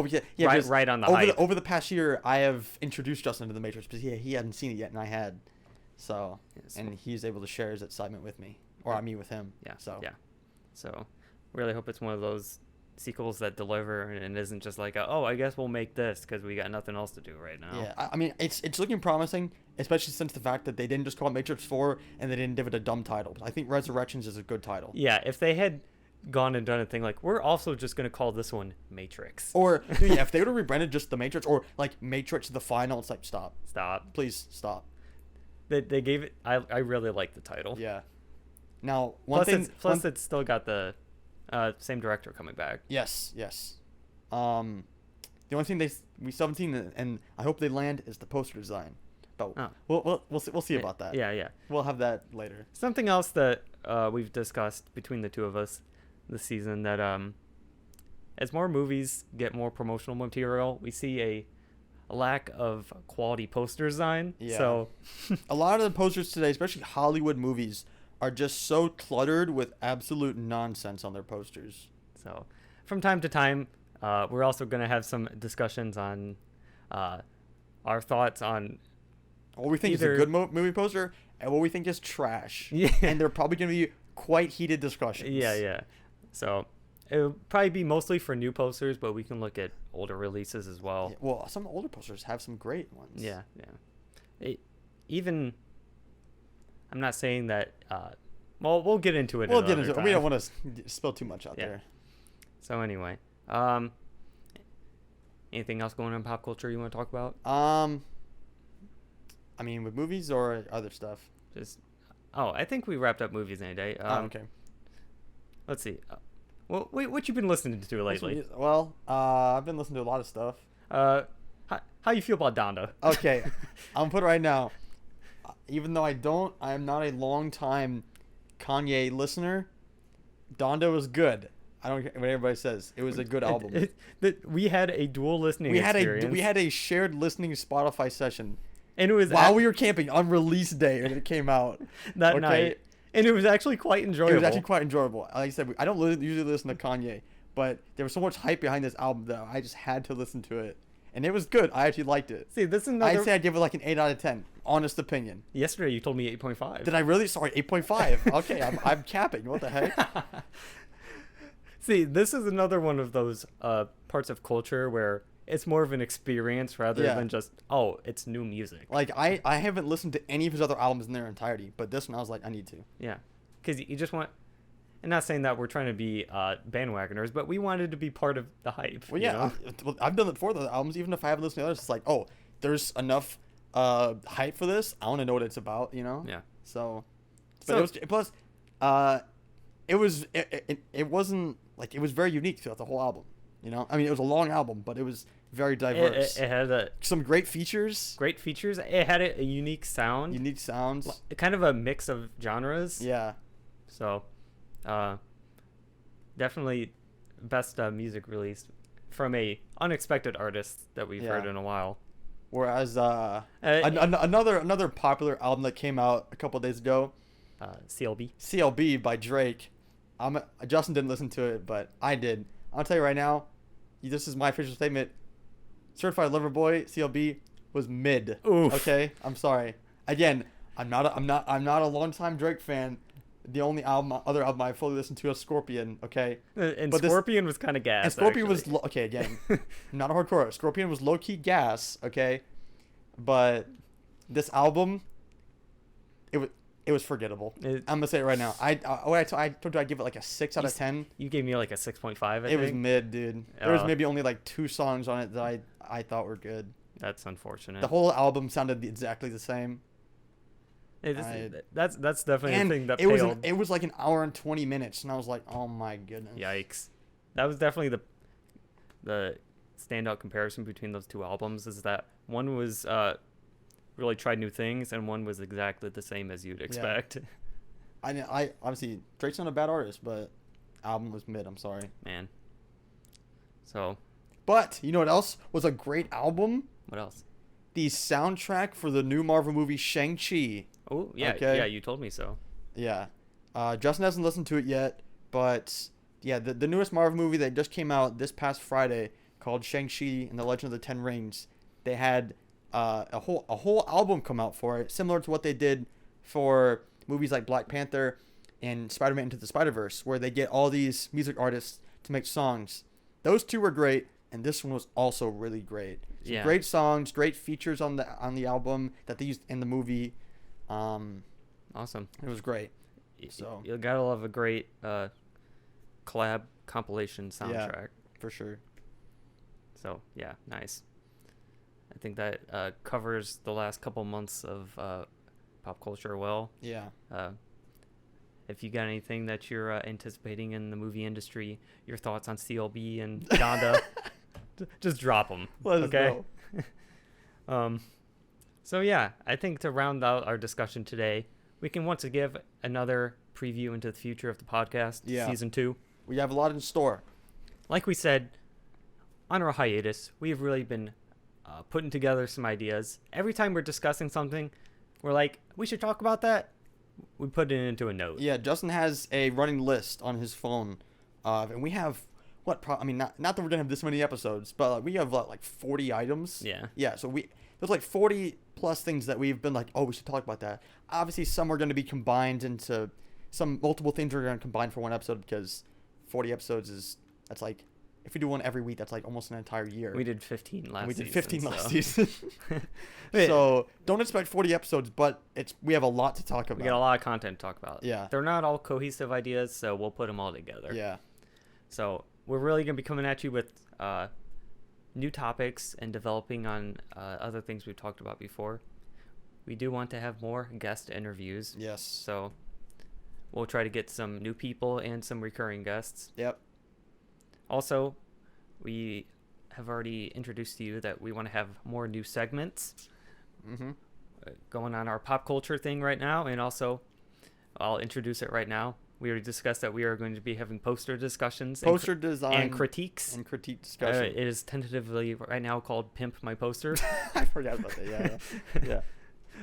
right on the hype. Over the past year, I have introduced Justin to the Matrix because he hadn't seen it yet, and I had. So, Yes. and he's able to share his excitement with me, or me with him. Yeah. So Yeah. So, really hope it's one of those sequels that deliver and isn't just like, oh, I guess we'll make this because we got nothing else to do right now. yeah, I mean, it's looking promising, especially since the fact that they didn't just call it Matrix 4 and they didn't give it a dumb title. I think Resurrections is a good title. Yeah. If they had gone and done a thing like, we're also just gonna call this one Matrix. Or dude, yeah, if they would have rebranded just the Matrix, or like Matrix the Final, it's like stop, please stop. They gave it. I really like the title. Yeah. Now Plus it's still got the same director coming back. Yes. The only thing we still haven't seen, and I hope they land, is the poster design. But we'll see about that. Yeah. We'll have that later. Something else that we've discussed between the two of us this season, that as more movies get more promotional material, we see a lack of quality poster design. Yeah. So a lot of the posters today, especially Hollywood movies, are just so cluttered with absolute nonsense on their posters. So from time to time, we're also going to have some discussions on our thoughts on what we think is a good movie poster and what we think is trash. Yeah. And they're probably going to be quite heated discussions. Yeah. So it'll probably be mostly for new posters, but we can look at older releases as well. Yeah, well, some older posters have some great ones. Yeah. Even, I'm not saying that. Well, we'll get into it. We'll get into it. We don't want to spill too much out there. So anyway, anything else going on in pop culture you want to talk about? I mean, with movies or other stuff? I think we wrapped up movies any day. Okay. Let's see. Well, wait, what you been listening to lately? Well, I've been listening to a lot of stuff. How you feel about Donda? Okay, I'm put it right now. Even though I am not a long time Kanye listener. Donda was good. I don't care what everybody says. It was a good album. We had a dual listening experience. We had a shared listening Spotify session. And it was while we were camping on release day when it came out that night. And it was actually quite enjoyable. It was actually quite enjoyable. Like I said, I don't usually listen to Kanye, but there was so much hype behind this album that I just had to listen to it. And it was good. I actually liked it. See, this is another... I'd say I'd give it like an 8 out of 10. Honest opinion. Yesterday you told me 8.5. Did I really? Sorry, 8.5. Okay, I'm capping. What the heck? See, this is another one of those parts of culture where it's more of an experience rather than just, it's new music. Like, I haven't listened to any of his other albums in their entirety, but this one I was like, I need to. Yeah, because you just want... And not saying that we're trying to be bandwagoners, but we wanted to be part of the hype. Well, yeah, I've done it for the other albums. Even if I haven't listened to others, it's like, there's enough hype for this. I want to know what it's about, Yeah. So, but it wasn't like, it was very unique throughout the whole album. I mean, it was a long album, but it was very diverse. It had some great features. It had a unique sound. Unique sounds. Kind of a mix of genres. Yeah. So, definitely best music release from a unexpected artist that we've heard in a while. Whereas another popular album that came out a couple of days ago, CLB by Drake. Justin didn't listen to it, but I did. I'll tell you right now, this is my official statement. Certified Lover Boy CLB was mid. Oof. Okay, I'm sorry. Again, I'm not a longtime Drake fan. The only other album I fully listened to is Scorpion. Okay, but Scorpion was kind of gas. And Scorpion was again, I'm not a hardcore. Scorpion was low key gas. Okay, but this album, it was forgettable. I'm gonna say it right now. I told you I'd give it like a 6 out of 10. You gave me like a 6.5. It was mid, dude. There was maybe only like 2 songs on it that I thought were good. That's unfortunate. The whole album sounded exactly the same. That's definitely a thing that it was like an hour and 20 minutes, and I was like, oh my goodness. Yikes. That was definitely the standout comparison between those two albums, is that one was really tried new things, and one was exactly the same as you'd expect. Yeah. I obviously, Drake's not a bad artist, but album was mid. I'm sorry, man. So, but you know what else was a great album? What else? The soundtrack for the new Marvel movie Shang-Chi. Oh yeah, okay. Yeah, you told me so. Yeah, Justin hasn't listened to it yet, but yeah, the newest Marvel movie that just came out this past Friday called Shang-Chi and the Legend of the Ten Rings. They had a whole album come out for it, similar to what they did for movies like Black Panther and Spider-Man Into the Spider-Verse, where they get all these music artists to make songs. Those two were great, and this one was also really great. Some great songs, great features on the album that they used in the movie. Awesome. It was great. So you gotta love a great collab compilation soundtrack. Yeah, for sure. So yeah, nice. I think that covers the last couple months of pop culture well. Yeah. If you got anything that you're anticipating in the movie industry, your thoughts on CLB and Donda, just drop them. Let us know. So yeah, I think to round out our discussion today, we can once again give another preview into the future of the podcast, season 2. We have a lot in store. Like we said, on our hiatus, we've really been putting together some ideas. Every time we're discussing something, we're like, we should talk about that. We put it into a note. Yeah, Justin has a running list on his phone, and we have not that we're gonna have this many episodes, but we have like 40 items. Yeah. So there's like 40 plus things that we've been like, oh, we should talk about that. Obviously, some are going to be combined into multiple things are going to combine for one episode, because 40 episodes that's like, if we do one every week, that's like almost an entire year. We did 15 last season. We did 15 last season. So don't expect 40 episodes, but we have a lot to talk about. We got a lot of content to talk about. Yeah. They're not all cohesive ideas, so we'll put them all together. Yeah. So we're really going to be coming at you with new topics and developing on other things we've talked about before. We do want to have more guest interviews. Yes. So we'll try to get some new people and some recurring guests. Yep. Also, we have already introduced to you that we want to have more new segments going on our pop culture thing right now. And also, I'll introduce it right now. We already discussed that we are going to be having poster discussions. Poster design. And critiques. And critique discussion. It is tentatively right now called Pimp My Poster. I forgot about that. Yeah.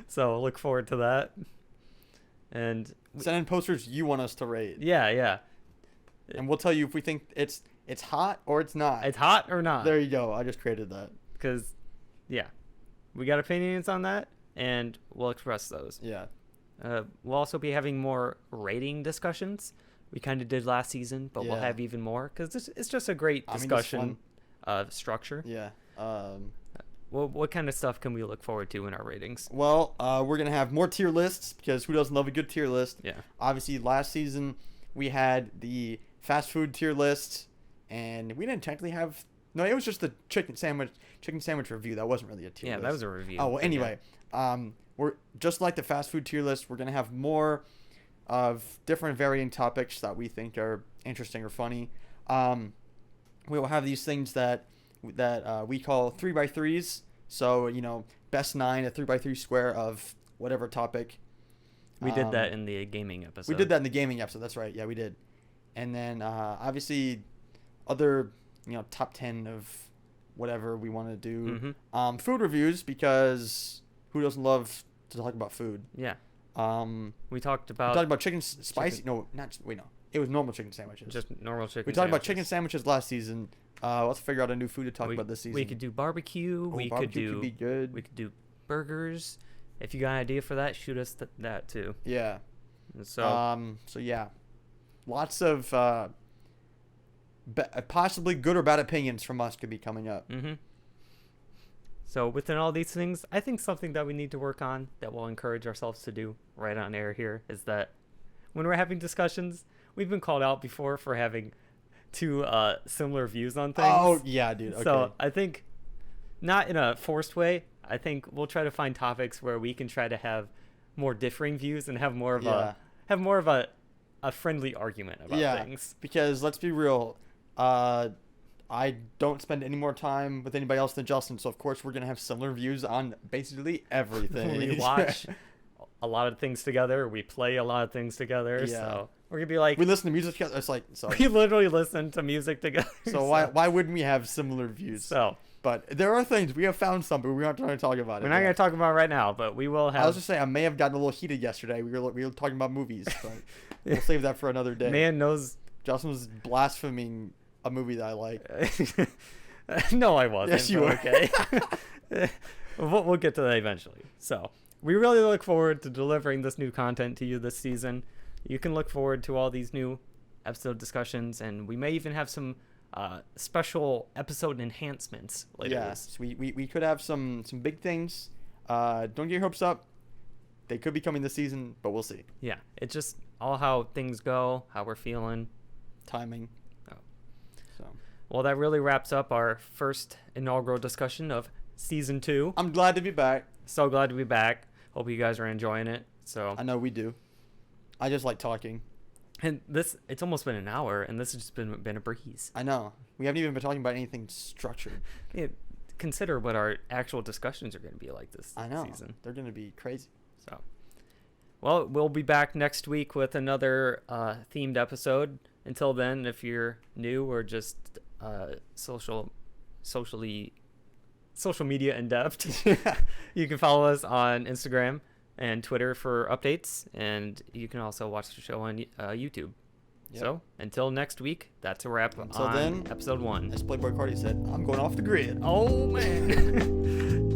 So look forward to that. And send in posters you want us to rate. Yeah. And we'll tell you if we think it's hot or it's not. It's hot or not. There you go. I just created that. Because, yeah, we got opinions on that, and we'll express those. Yeah. We'll also be having more rating discussions. We kind of did last season, but we'll have even more, because it's just a great discussion structure. Yeah. What kind of stuff can we look forward to in our ratings? Well, we're going to have more tier lists, because who doesn't love a good tier list? Yeah. Obviously, last season we had the fast food tier list, and we didn't technically have... No, it was just the chicken sandwich review. That wasn't really a tier list. Yeah, that was a review. Oh, well, anyway. Yeah. We're just like the fast food tier list. We're going to have more of different varying topics that we think are interesting or funny. We will have these things that we call 3x3s. So, best 9, a 3x3 square of whatever topic. We did that in the gaming episode. We did that in the gaming episode. That's right. Yeah, we did. And then obviously other, top 10 of whatever we want to do. Food reviews, because who doesn't love to talk about food? Yeah. We talked about chicken spicy. No, not wait, no. It was normal chicken sandwiches. Just normal chicken. We talked about chicken sandwiches last season. Let's figure out a new food to talk about this season. We could do barbecue. Barbecue could be good. We could do burgers. If you got an idea for that, shoot us that too. Yeah. So. So yeah, lots of possibly good or bad opinions from us could be coming up. So within all these things, I think something that we need to work on, that we'll encourage ourselves to do right on air here, is that when we're having discussions, we've been called out before for having two similar views on things. Oh, yeah, dude. Okay. So I think, not in a forced way, I think we'll try to find topics where we can try to have more differing views and have more of a friendly argument about things. Because let's be real, I don't spend any more time with anybody else than Justin, so of course we're gonna have similar views on basically everything. We watch a lot of things together. We play a lot of things together. Yeah. So we're gonna be like, we listen to music together. It's like, sorry. We literally listen to music together. So why wouldn't we have similar views? So, but there are things we have found some, but we aren't trying to talk about it. We're not gonna talk about it right now, but we will have. I was just saying, I may have gotten a little heated yesterday. We were talking about movies, but we'll save that for another day. Man knows. Justin was blaspheming a movie that I like. No, I wasn't. Yes, you were. Okay. We'll get to that eventually. So we really look forward to delivering this new content to you this season. You can look forward to all these new episode discussions, and we may even have some special episode enhancements later. Yes, we could have some big things. Don't get your hopes up. They could be coming this season, but we'll see. Yeah, it's just all how things go, how we're feeling. Timing. Oh. So. Well, that really wraps up our first inaugural discussion of season 2. I'm glad to be back. So glad to be back. Hope you guys are enjoying it. So I know we do. I just like talking. and it's almost been an hour, and this has just been a breeze. I know. We haven't even been talking about anything structured. Yeah, consider what our actual discussions are going to be like this I know. season. They're going to be crazy. So, well, we'll be back next week with another themed episode. Until then, if you're new or just social media in depth, you can follow us on Instagram and Twitter for updates, and you can also watch the show on YouTube. Yep. So until next week, that's a wrap Until on then, episode 1. As Playboy Cardi said, I'm going off the grid. Oh man.